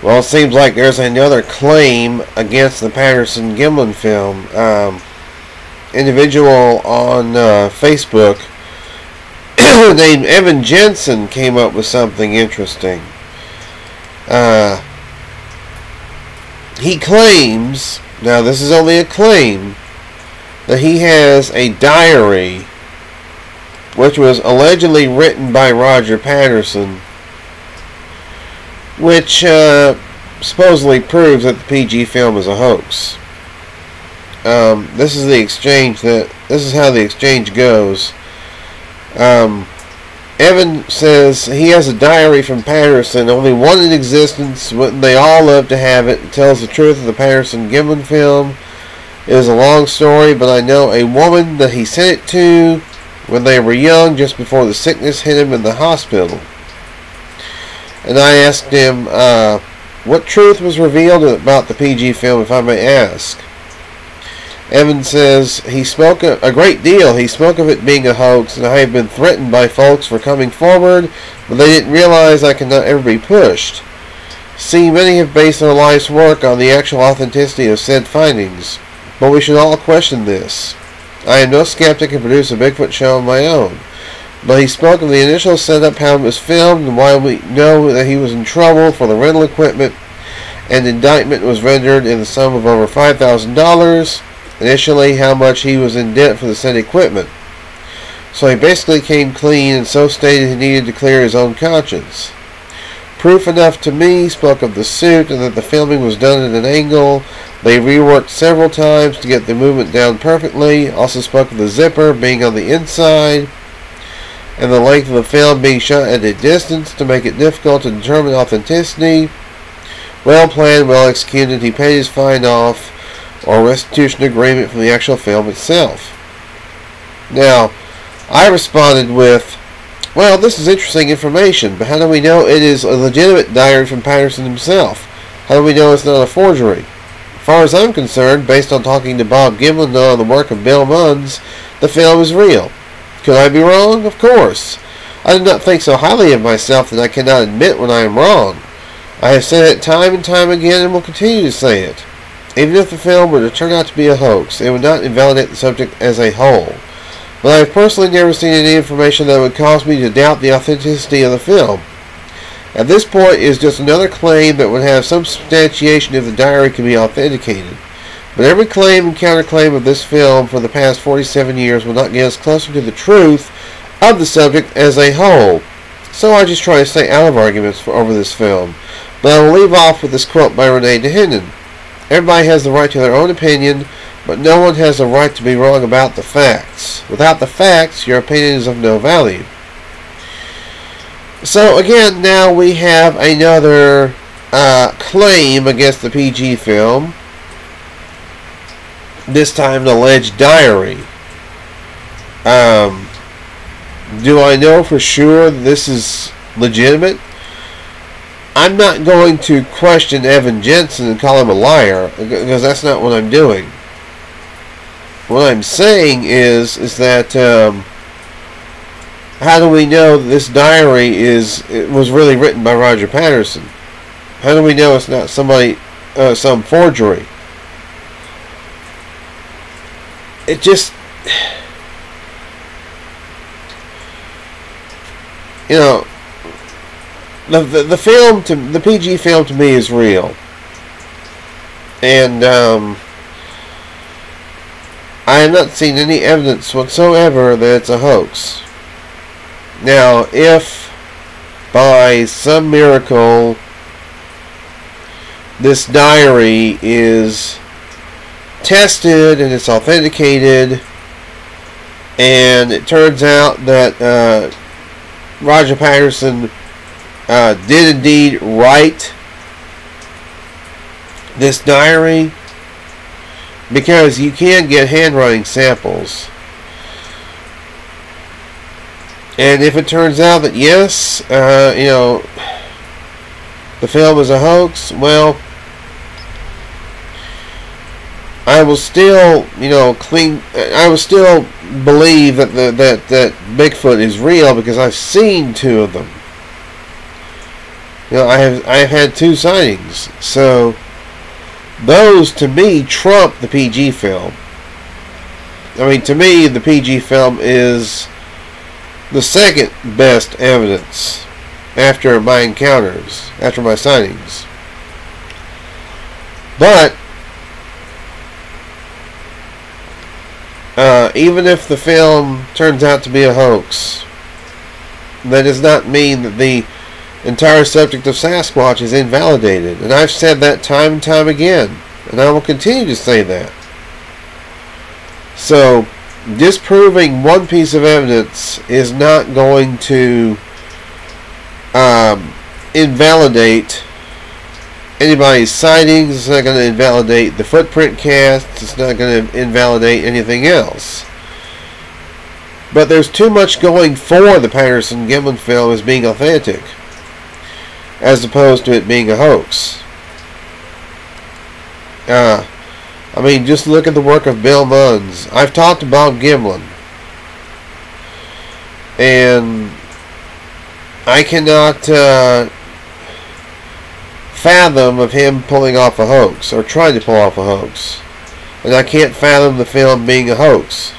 Well, it seems like there's another claim against the Patterson Gimlin film. Individual on Facebook named Evan Jensen came up with something interesting. He claims, now this is only a claim, that he has a diary which was allegedly written by Roger Patterson, which supposedly proves that the PG film is a hoax. This is the exchange this is how the exchange goes. Evan says he has a diary from Patterson, only one in existence. Wouldn't they all love to have it? It tells the truth of the Patterson Gimlin film. It is a long story, but I know a woman that he sent it to when they were young, just before the sickness hit him in the hospital. And I asked him, what truth was revealed about the PG film, if I may ask? Evan says he spoke a great deal. He spoke of it being a hoax, and I have been threatened by folks for coming forward, but they didn't realize I cannot ever be pushed. See, many have based their life's work on the actual authenticity of said findings, but we should all question this. I am no skeptic and produce a Bigfoot show of my own. But he spoke of the initial setup, how it was filmed, and why we know that he was in trouble for the rental equipment, and indictment was rendered in the sum of over $5,000. Initially, how much he was in debt for the said equipment. So he basically came clean, and so stated he needed to clear his own conscience. Proof enough to me, spoke of the suit and that the filming was done at an angle. They reworked several times to get the movement down perfectly. Also spoke of the zipper being on the inside and the length of the film being shot at a distance to make it difficult to determine authenticity. Well planned, well executed. He paid his fine off, or restitution agreement, from the actual film itself. Now, I responded with, well, this is interesting information, but how do we know it is a legitimate diary from Patterson himself? How do we know it's not a forgery? As far as I'm concerned, based on talking to Bob Gimlin on the work of Bill Munns, the film is real. Could I be wrong? Of course. I do not think so highly of myself that I cannot admit when I am wrong. I have said it time and time again and will continue to say it. Even if the film were to turn out to be a hoax, it would not invalidate the subject as a whole. But I have personally never seen any information that would cause me to doubt the authenticity of the film. At this point, it is just another claim that would have some substantiation if the diary can be authenticated. But every claim and counterclaim of this film for the past 47 years will not get us closer to the truth of the subject as a whole. So I just try to stay out of arguments over this film. But I will leave off with this quote by Renee DeHenden. Everybody has the right to their own opinion, but no one has the right to be wrong about the facts. Without the facts, your opinion is of no value. So again, now we have another claim against the PG film. This time an alleged diary. Do I know for sure this is legitimate? I'm not going to question Evan Jensen and call him a liar, because that's not what I'm doing. What I'm saying is that how do we know that this diary was really written by Roger Patterson? How do we know it's not some forgery? It just, you know, the film, the PG film to me is real, and I have not seen any evidence whatsoever that it's a hoax. Now, if by some miracle this diary is tested and it's authenticated, and it turns out that Roger Patterson did indeed write this diary, because you can get handwriting samples, and if it turns out that yes, you know, the film is a hoax, well, I will still, you know, I will still believe that that Bigfoot is real, because I've seen two of them. You know, I have had 2 sightings, so those to me trump the PG film. I mean, to me, the PG film is the second best evidence after my encounters, after my sightings. But even if the film turns out to be a hoax, that does not mean that the entire subject of Sasquatch is invalidated. And I've said that time and time again, and I will continue to say that. So, disproving one piece of evidence is not going to invalidate anybody's sightings. It's not going to invalidate the footprint cast. It's not going to invalidate anything else. But there's too much going for the Patterson Gimlin film as being authentic, as opposed to it being a hoax. I mean, just look at the work of Bill Munns. I've talked about Gimlin, and I cannot fathom of him pulling off a hoax, or trying to pull off a hoax. And I can't fathom the film being a hoax.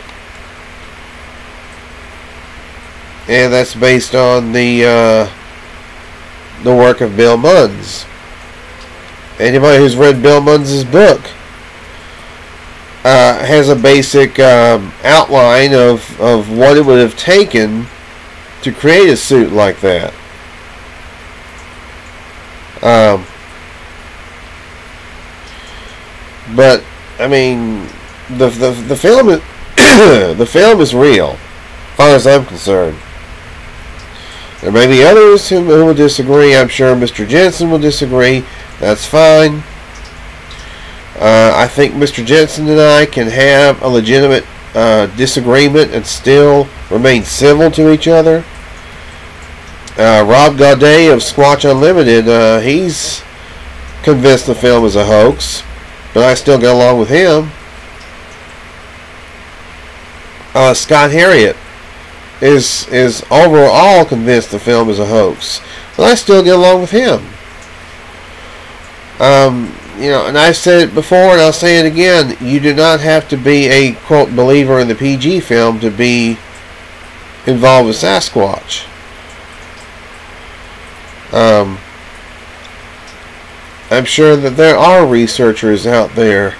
And that's based on the work of Bill Munns. Anybody who's read Bill Munns' book has a basic outline of what it would have taken to create a suit like that. But I mean, the film is the film is real, as far as I'm concerned. There may be others who will disagree. I'm sure Mr. Jensen will disagree. That's fine. I think Mr. Jensen and I can have a legitimate disagreement and still remain civil to each other. Rob Gaudet of Squatch Unlimited, he's convinced the film is a hoax, but I still get along with him. Scott Harriet is overall convinced the film is a hoax, but I still get along with him. You know, and I've said it before and I'll say it again, you do not have to be a, quote, believer in the PG film to be involved with Sasquatch. I'm sure that there are researchers out there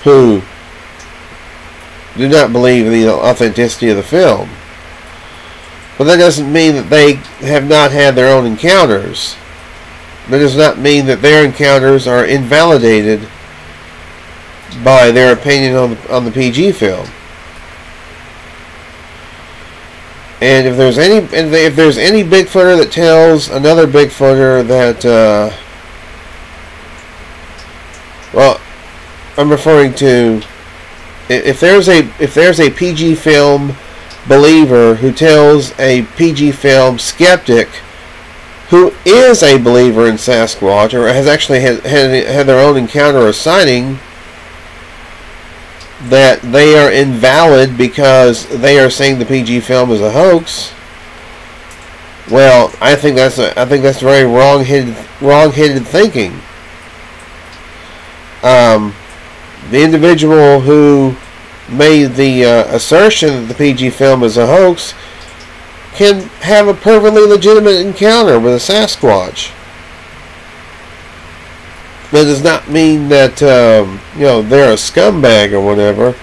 who do not believe in the authenticity of the film. But that doesn't mean that they have not had their own encounters. That does not mean that their encounters are invalidated by their opinion on the PG film. And if there's any Bigfooter that tells another Bigfooter that well, I'm referring to if there's a PG film believer who tells a PG film skeptic who is a believer in Sasquatch, or has actually had their own encounter or sighting, that they are invalid because they are saying the PG film is a hoax. Well, I think that's very wrong-headed thinking. The individual who made the assertion that the PG film is a hoax can have a perfectly legitimate encounter with a Sasquatch. That does not mean that you know, they're a scumbag or whatever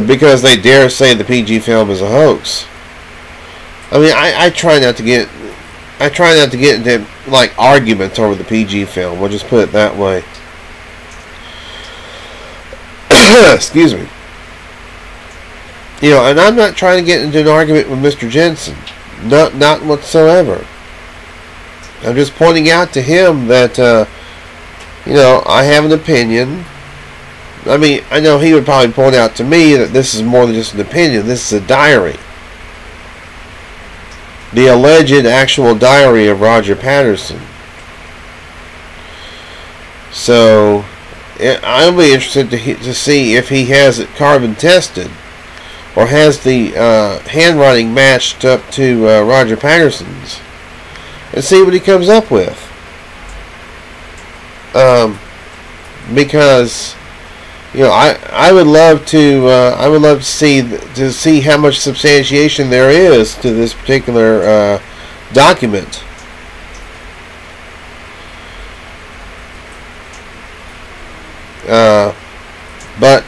because they dare say the PG film is a hoax. I mean, I try not to get into like arguments over the PG film. We'll just put it that way. Excuse me. You know, and I'm not trying to get into an argument with Mr. Jensen. Not whatsoever. I'm just pointing out to him that, you know, I have an opinion. I mean, I know he would probably point out to me that this is more than just an opinion. This is a diary. The alleged actual diary of Roger Patterson. So, I'll be interested to see if he has it carbon tested, or has the handwriting matched up to Roger Patterson's. and see what he comes up with. Because I would love to see how much substantiation there is to this particular document. But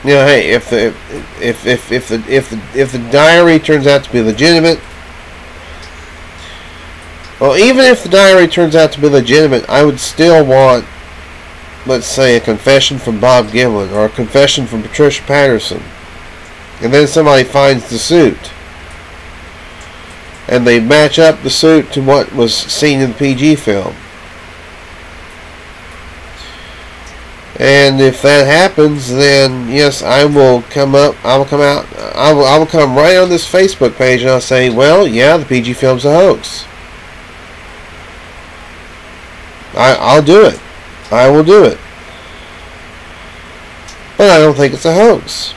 hey, if the diary turns out to be legitimate, well, even if the diary turns out to be legitimate, I would still want, let's say, a confession from Bob Gimlin or a confession from Patricia Patterson, and then somebody finds the suit, and they match up the suit to what was seen in the PG film. And if that happens, then yes, I will come right on this Facebook page and I'll say, well, yeah, the PG film's a hoax. I'll do it. I will do it. But I don't think it's a hoax.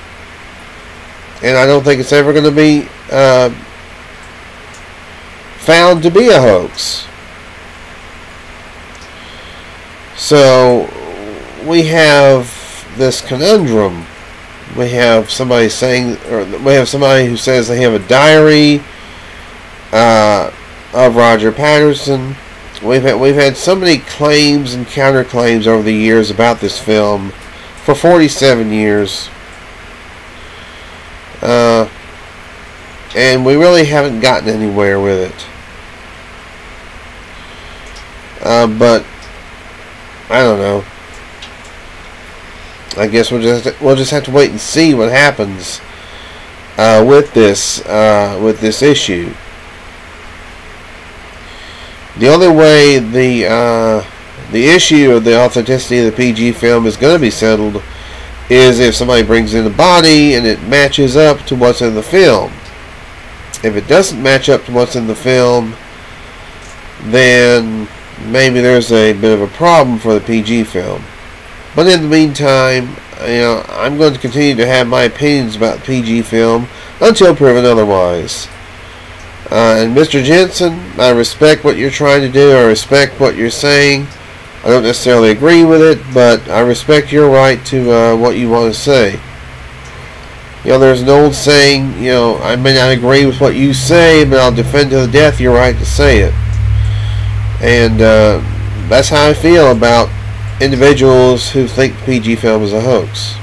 And I don't think it's ever going to be found to be a hoax. So we have this conundrum. We have somebody saying, or we have somebody who says they have a diary of Roger Patterson. We've had so many claims and counterclaims over the years about this film for 47 years, and we really haven't gotten anywhere with it. But I don't know. I guess we'll just have to wait and see what happens with this issue. The only way the issue of the authenticity of the PG film is going to be settled is if somebody brings in a body and it matches up to what's in the film. If it doesn't match up to what's in the film, then maybe there's a bit of a problem for the PG film. But in the meantime, I'm going to continue to have my opinions about the PG film until proven otherwise. And Mr. Jensen, I respect what you're trying to do. I respect what you're saying. I don't necessarily agree with it, but I respect your right to what you want to say. There's an old saying, I may not agree with what you say, but I'll defend to the death your right to say it. And that's how I feel about individuals who think the PG film is a hoax.